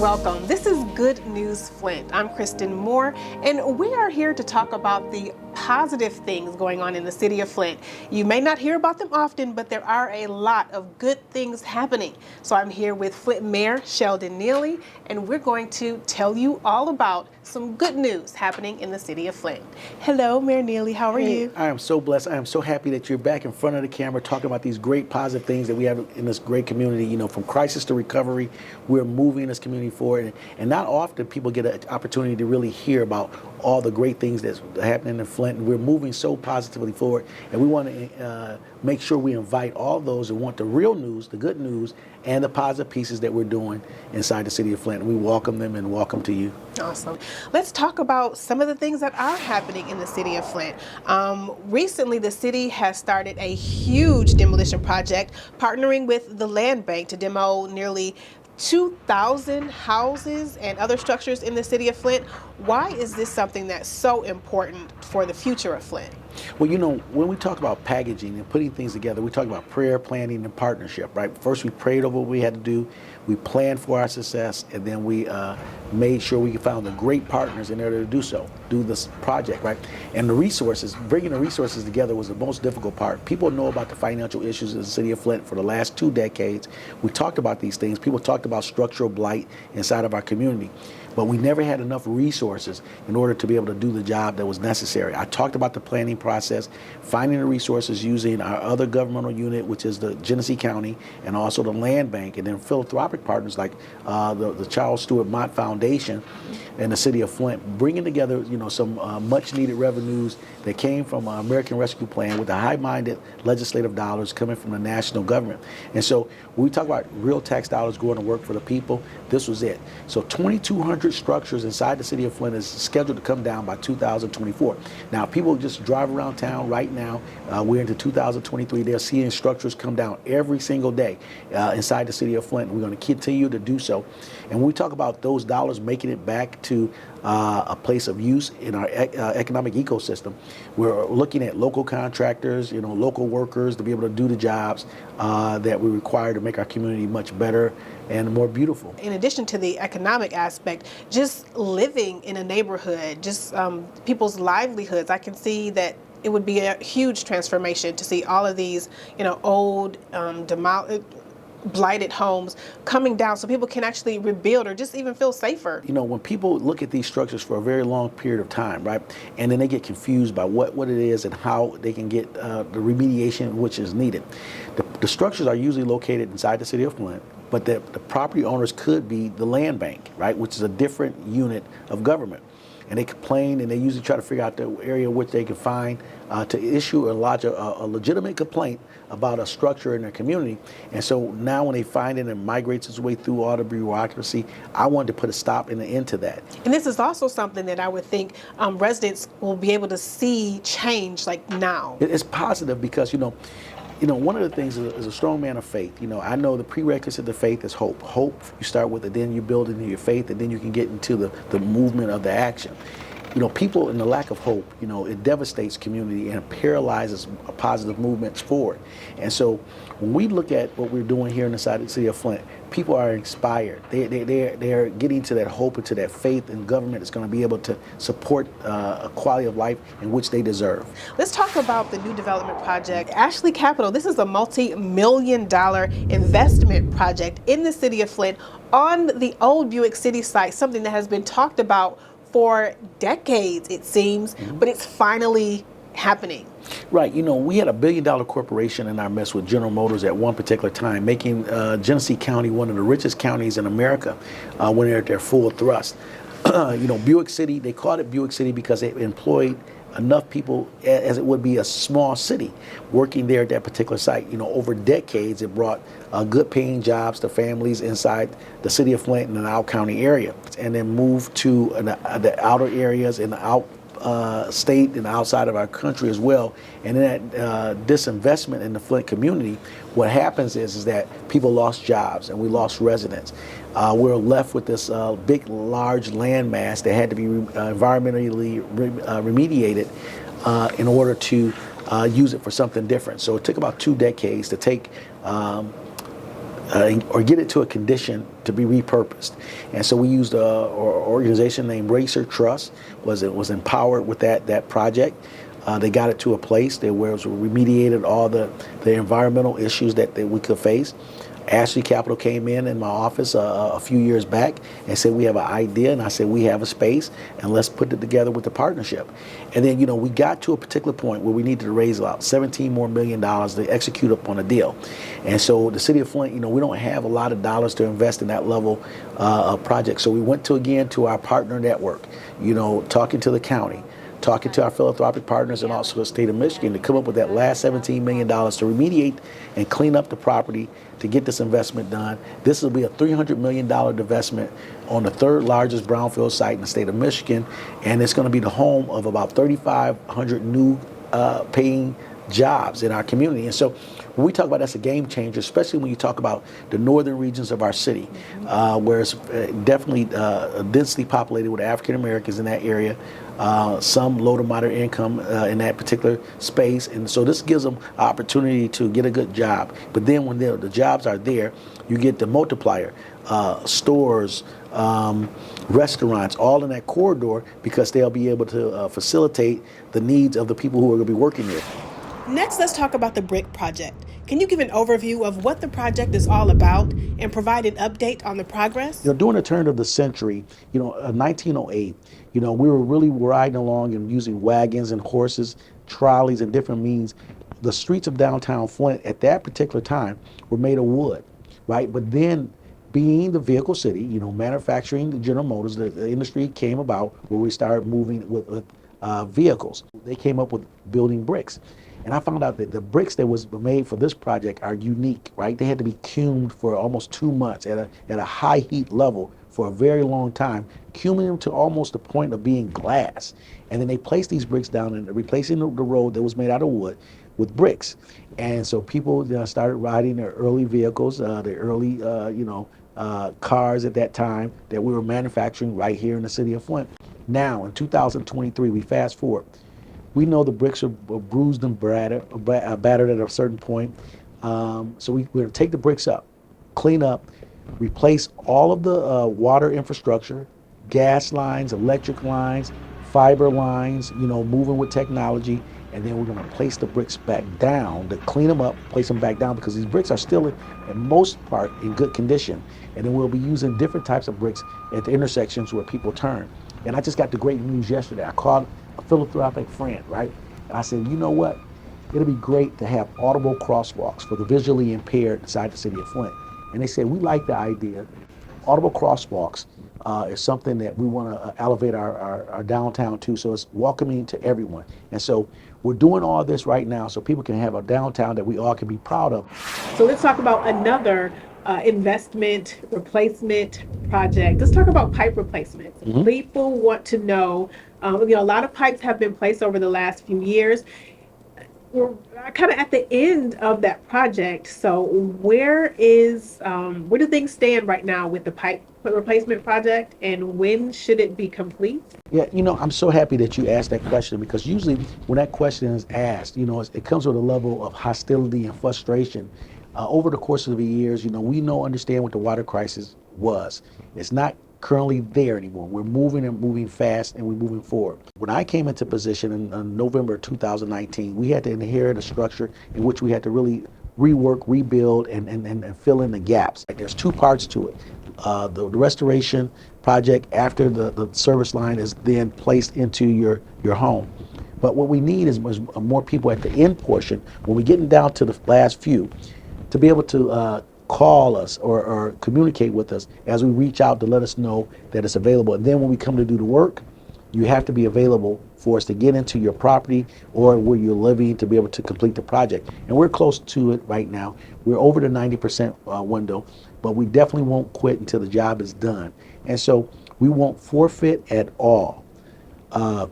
welcome. This is Good News Flint. I'm Kristen Moore, and we are here to talk about the positive things going on in the city of Flint. You may not hear about them often, but there are a lot of good things happening. So I'm here with Flint Mayor Sheldon Neely, and we're going to tell you all about some good news happening in the city of Flint. Hello, Mayor Neely. How are you? I am so blessed. I am so happy that you're back in front of the camera talking about these great positive things that we have in this great community. You know, from crisis to recovery, we're moving this community forward. And not often people get an opportunity to really hear about all the great things that's happening in Flint. And we're moving so positively forward. And we want to make sure we invite all those who want the real news, the good news, and the positive pieces that we're doing inside the city of Flint. And we welcome them and welcome to you. Awesome. Let's talk about some of the things that are happening in the city of Flint. Recently, the city has started a huge demolition project, partnering with the land bank to demo nearly 2,000 houses and other structures in the city of Flint. Why is this something that's so important for the future of Flint? Well, you know, when we talk about packaging and putting things together, we talk about prayer, planning, and partnership, right? First, we prayed over what we had to do. We planned for our success, and then we made sure we found the great partners in order to do this project, right? And the resources, bringing the resources together was the most difficult part. People know about the financial issues in the city of Flint for the last 2 decades. We talked about these things. People talked about structural blight inside of our community. But we never had enough resources in order to be able to do the job that was necessary. I talked about the planning process, finding the resources using our other governmental unit, which is the Genesee County, and also the land bank, and then philanthropic partners like the Charles Stewart Mott Foundation and the city of Flint, bringing together, you know, some much needed revenues that came from American Rescue Plan with the high-minded legislative dollars coming from the national government. And so when we talk about real tax dollars going to work for the people, this was it. So 2,200 structures inside the city of Flint is scheduled to come down by 2024. Now, people just drive around town right now. We're into 2023. They're seeing structures come down every single day inside the city of Flint. We're going to continue to do so. And when we talk about those dollars making it back to a place of use in our economic ecosystem, we're looking at local contractors, you know, local workers to be able to do the jobs that we require to make our community much better and more beautiful. In addition to the economic aspect, just living in a neighborhood, just people's livelihoods, I can see that it would be a huge transformation to see all of these, you know, old, blighted homes coming down so people can actually rebuild or just even feel safer. You know, when people look at these structures for a very long period of time, right, and then they get confused by what it is and how they can get the remediation which is needed. The structures are usually located inside the city of Flint, but the property owners could be the land bank, right, which is a different unit of government. And they complain, and they usually try to figure out the area which they can find to issue a legitimate complaint about a structure in their community. And so now when they find it and migrates its way through all the bureaucracy, I wanted to put a stop and an end to that. And this is also something that I would think residents will be able to see change like now. It's positive because, you know, one of the things is a strong man of faith. You know, I know the prerequisite of the faith is hope. Hope, you start with it, then you build into your faith, and then you can get into the movement of the action. You know, people in the lack of hope, you know, it devastates community and paralyzes positive movements forward. And so when we look at what we're doing here inside the city of Flint, people are inspired. They're getting to that hope and to that faith in government is going to be able to support a quality of life in which they deserve. Let's talk about the new development project, Ashley Capital. This is a multi-million-dollar investment project in the city of Flint on the old Buick City site, something that has been talked about for decades, it seems, but it's finally happening. Right. You know, we had $1 billion corporation in our midst with General Motors at one particular time, making Genesee County one of the richest counties in America when they're at their full thrust. You know, Buick City, they called it Buick City because it employed enough people as it would be a small city working there at that particular site. You know, over decades, it brought good paying jobs to families inside the city of Flint and the Out County area, and then moved to the outer areas and the out state and outside of our country as well. And then that disinvestment in the Flint community, what happens is that people lost jobs and we lost residents. We're left with this big, large land mass that had to be environmentally remediated in order to use it for something different. So it took about 2 decades to take or get it to a condition to be repurposed. And so we used an organization named Racer Trust was empowered with that project. They got it to a place where it was remediated all the environmental issues that we could face. Ashley Capital came in my office a few years back and said, we have an idea, and I said, we have a space, and let's put it together with the partnership. And then, we got to a particular point where we needed to raise about $17 million more to execute upon a deal. And so the city of Flint, we don't have a lot of dollars to invest in that level of project. So we went to our partner network, talking to the county, talking to our philanthropic partners and also the state of Michigan to come up with that last $17 million to remediate and clean up the property to get this investment done. This will be a $300 million investment on the third largest brownfield site in the state of Michigan, and it's going to be the home of about 3,500 new paying jobs in our community. And so when we talk about that's a game changer, especially when you talk about the northern regions of our city, where it's definitely densely populated with African Americans in that area, some low to moderate income in that particular space. And so this gives them opportunity to get a good job. But then when the jobs are there, you get the multiplier, stores, restaurants, all in that corridor, because they'll be able to facilitate the needs of the people who are going to be working there. Next, let's talk about the BRIC project. Can you give an overview of what the project is all about and provide an update on the progress? During the turn of the century, 1908, we were really riding along and using wagons and horses, trolleys, and different means. The streets of downtown Flint at that particular time were made of wood, right? But then, being the vehicle city, manufacturing the General Motors, the industry came about where we started moving with vehicles. They came up with building bricks. And I found out that the bricks that was made for this project are unique, right? They had to be cumed for almost 2 months at a high heat level for a very long time, cuming them to almost the point of being glass. And then they placed these bricks down and replacing the road that was made out of wood with bricks. And so people started riding their early vehicles, their early, cars at that time that we were manufacturing right here in the city of Flint. Now, in 2023, we fast forward. We know the bricks are bruised and battered at a certain point. So we're going to take the bricks up, clean up, replace all of the water infrastructure, gas lines, electric lines, fiber lines, moving with technology. And then we're going to place the bricks back down, to clean them up, place them back down, because these bricks are still, in most part, in good condition. And then we'll be using different types of bricks at the intersections where people turn. And I just got the great news yesterday. I called a philanthropic friend, right? And I said, you know what? It'll be great to have audible crosswalks for the visually impaired inside the city of Flint. And they said, we like the idea. Audible crosswalks is something that we want to elevate our downtown to, so it's welcoming to everyone. And so we're doing all this right now so people can have a downtown that we all can be proud of. So let's talk about another investment replacement project. Let's talk about pipe replacement. Mm-hmm. People want to know, a lot of pipes have been placed over the last few years. We're kind of at the end of that project. So where do things stand right now with the pipe replacement project, and when should it be complete? Yeah, I'm so happy that you asked that question, because usually when that question is asked, it comes with a level of hostility and frustration. Over the course of the years, we understand what the water crisis was. It's not currently there anymore. We're moving fast, and we're moving forward. When I came into position in November 2019, we had to inherit a structure in which we had to really rework, rebuild, and fill in the gaps. There's two parts to it. The restoration project after the service line is then placed into your home. But what we need is more people at the end portion, when we're getting down to the last few, to be able to call us or communicate with us as we reach out to let us know that it's available. And then when we come to do the work, you have to be available for us to get into your property or where you're living to be able to complete the project. And we're close to it right now. We're over the 90% window, but we definitely won't quit until the job is done. And so we won't forfeit at all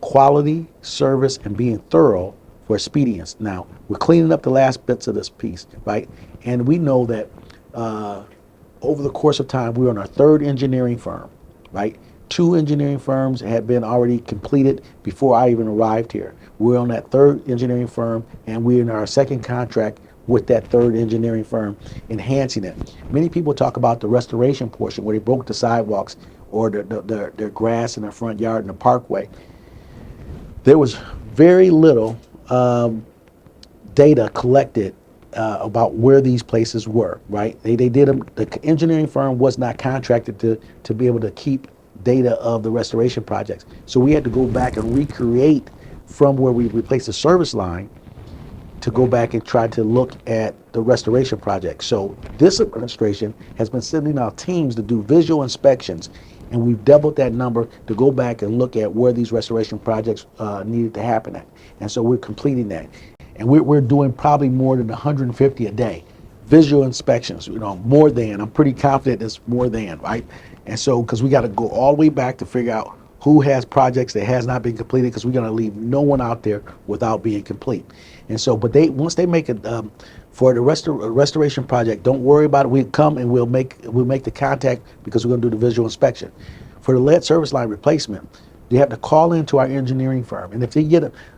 quality, service, and being thorough for expedience. Now, we're cleaning up the last bits of this piece, right? And we know that over the course of time, we're on our third engineering firm, right? 2 engineering firms had been already completed before I even arrived here. We're on that third engineering firm, and we're in our second contract with that third engineering firm, enhancing it. Many people talk about the restoration portion where they broke the sidewalks or the grass in the front yard and the parkway. There was very little data collected about where these places were, right? They did them, the engineering firm was not contracted to be able to keep data of the restoration projects. So we had to go back and recreate from where we replaced the service line to go back and try to look at the restoration project. So this administration has been sending out teams to do visual inspections, and we've doubled that number to go back and look at where these restoration projects needed to happen at. And so we're completing that. And we're doing probably more than 150 a day. Visual inspections, more than, I'm pretty confident it's more than, right? And so, because we got to go all the way back to figure out who has projects that has not been completed, because we're going to leave no one out there without being complete. And so, but once they make it for the restoration project, don't worry about it. We come and we'll make the contact, because we're going to do the visual inspection. For the lead service line replacement, you have to call into our engineering firm, and if they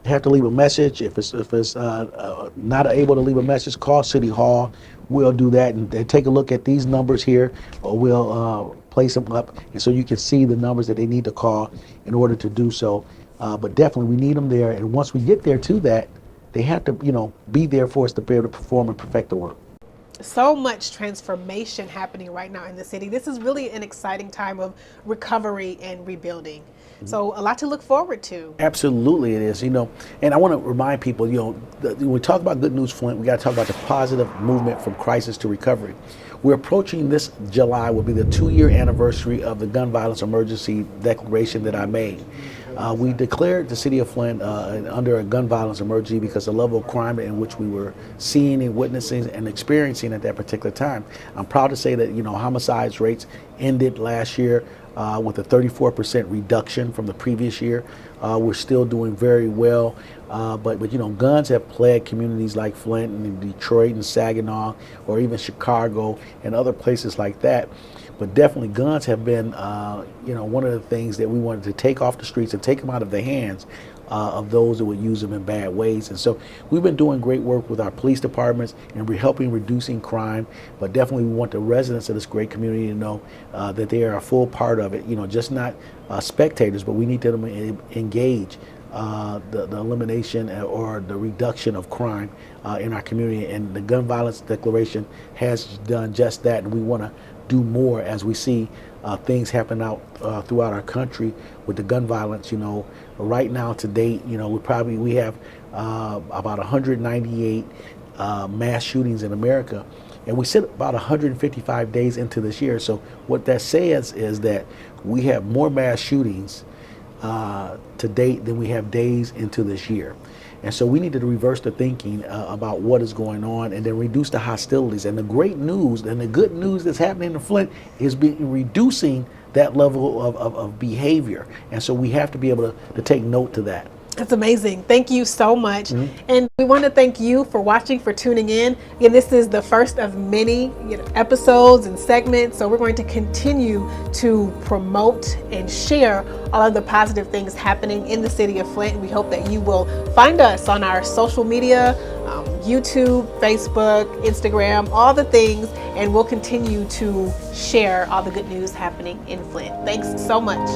have to leave a message. If it's not able to leave a message, call City Hall. We'll do that, and they take a look at these numbers here, or we'll place them up, and so you can see the numbers that they need to call in order to do so. But definitely, we need them there, and once we get there to that, they have to, be there for us to be able to perform and perfect the work. So much transformation happening right now in the city. This is really an exciting time of recovery and rebuilding. So a lot to look forward to. Absolutely it is, and I want to remind people, when we talk about Good News Flint, we got to talk about the positive movement from crisis to recovery. We're approaching, this July will be the 2-year anniversary of the gun violence emergency declaration that I made. We declared the city of Flint under a gun violence emergency because the level of crime in which we were seeing and witnessing and experiencing at that particular time. I'm proud to say that, homicides rates ended last year with a 34% reduction from the previous year. We're still doing very well, but guns have plagued communities like Flint and Detroit and Saginaw, or even Chicago and other places like that. But definitely guns have been, one of the things that we wanted to take off the streets and take them out of the hands of those that would use them in bad ways. And so we've been doing great work with our police departments, and we're helping reducing crime. But definitely we want the residents of this great community to know that they are a full part of it, just not spectators, but we need them to engage the elimination or the reduction of crime in our community. And the gun violence declaration has done just that, and we want to do more as we see things happen out throughout our country with the gun violence. Right now to date, we have about 198 mass shootings in America, and we sit about 155 days into this year. So what that says is that we have more mass shootings to date than we have days into this year. And so we need to reverse the thinking about what is going on, and then reduce the hostilities. And the great news and the good news that's happening in Flint is reducing that level of behavior. And so we have to be able to take note to that. That's amazing. Thank you so much. And we want to thank you for watching, for tuning in. Again, this is the first of many episodes and segments. So we're going to continue to promote and share all of the positive things happening in the city of Flint. We hope that you will find us on our social media, YouTube, Facebook, Instagram, all the things, and we'll continue to share all the good news happening in Flint. Thanks so much.